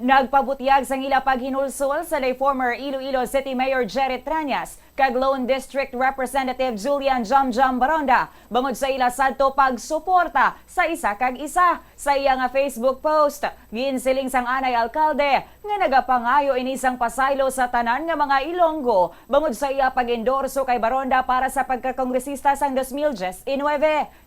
Nagpabutiyag sang ila paghinulsol sa lay former Iloilo City Mayor Jerry Trañas kag Lone District Representative Julian Jamjam Baronda bangod sa ila sadto pagsuporta sa isa kag isa. Sa iya nga Facebook post, ginsiling sang anay alkalde nga nagapangayo inisang pasaylo sa tanan nga mga Ilonggo bangod sa iya pag-endorso kay Baronda para sa pagkakongresista sang 2019.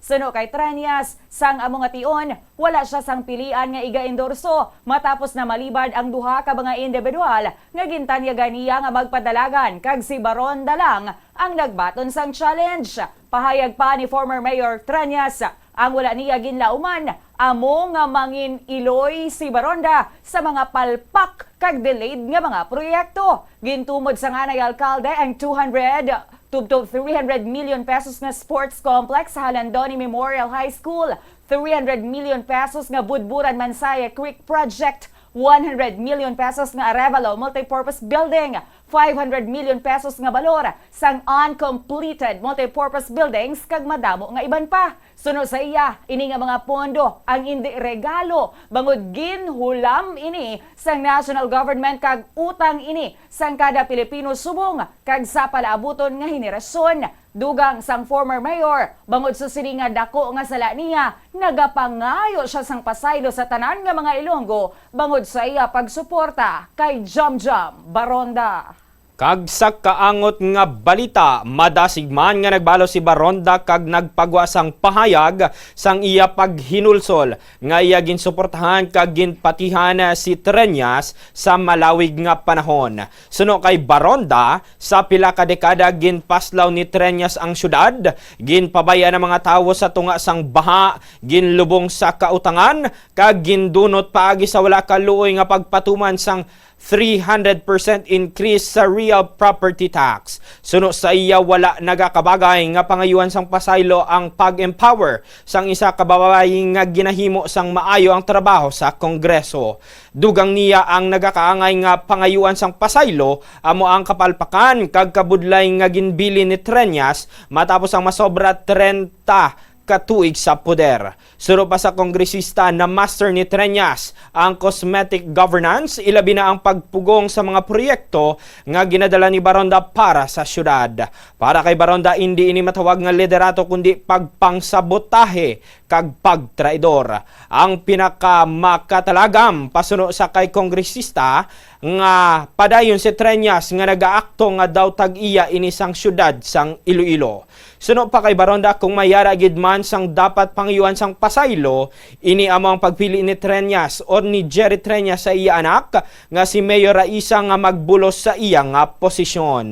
Suno kay Trañas, sang amo nga tion, wala siya sang pilian nga iga-endorso matapos na malibad ang duha ka mga individual nga gintanyagan niya nga magpadalagan kag si Baronda lang ang nagbaton sang challenge. Pahayag pa ni former Mayor Trañas, ang wala niya ginlauman amo nga mangin iloy si Baronda sa mga palpak kag delayed nga mga proyekto. Gintumod sa nganay alkalde ang 200 to 300 million pesos nga sports complex sa Halandoni Memorial High School, 300 million pesos nga Budburan Mansaya Creek Project, 100 million pesos nga Arevalo Multipurpose Building, 500 million pesos nga balor sang uncompleted multipurpose buildings kag madamo nga iban pa. Sunod sa iya, ini nga mga pondo ang hindi regalo bangod ginhulam ini sang national government kag utang ini sang kada Pilipino subong kag sa palaabuton nga henerasyon. Dugang sang former mayor, bangod sa sini nga dako nga sala niya, nagapangayo siya sang pasaylo sa tanan nga mga Ilonggo bangod sa iya pagsuporta kay Jamjam Baronda. Kag sa kaangot nga balita, madasig man nga nagbalo si Baronda kag nagpagwasang pahayag sang iya paghinulsol nga iya ginsuportahan kag ginpatihan si Trañas sa malawig nga panahon. Suno kay Baronda, sa pila ka dekada ginpaslaw ni Trañas ang syudad, ginpabaya ng mga tawo sa tunga sang baha, ginlubong sa kautangan kag gindunot paagi sa wala kaluoy nga pagpatuman sang 300% increase sa real property tax. Suno sa iya wala nagakabagay nga pangayuan sang pasaylo ang pag-empower sang isa ka babae nga ginahimo sang maayo ang trabaho sa Kongreso. Dugang niya ang nagakaangay nga pangayuan sang pasaylo amo ang kapalpakan kag kabudlay nga ginbili ni Trañas matapos ang masobra 30 katuig sa poder. Suro pa sa kongresista na master ni Trañas ang cosmetic governance, ilabi na ang pagpugong sa mga proyekto nga ginadala ni Baronda para sa syudad. Para kay Baronda, hindi ini matawag nga liderato kundi pagpangsabotahe kag pagtraidor. Ang pinakamacatalagam pasuno sa kay kongresista nga padayon si Trañas nga nagaakto nga daw tag-iya ini sang syudad sang Iloilo. Suno pa kay Baronda, kung mayara gid man sang dapat pangayuan sang pasaylo, ini amang pagpili ni Trañas o ni Jerry Trañas sa iya anak nga si Mayor Raisa nga magbulos sa iya nga posisyon.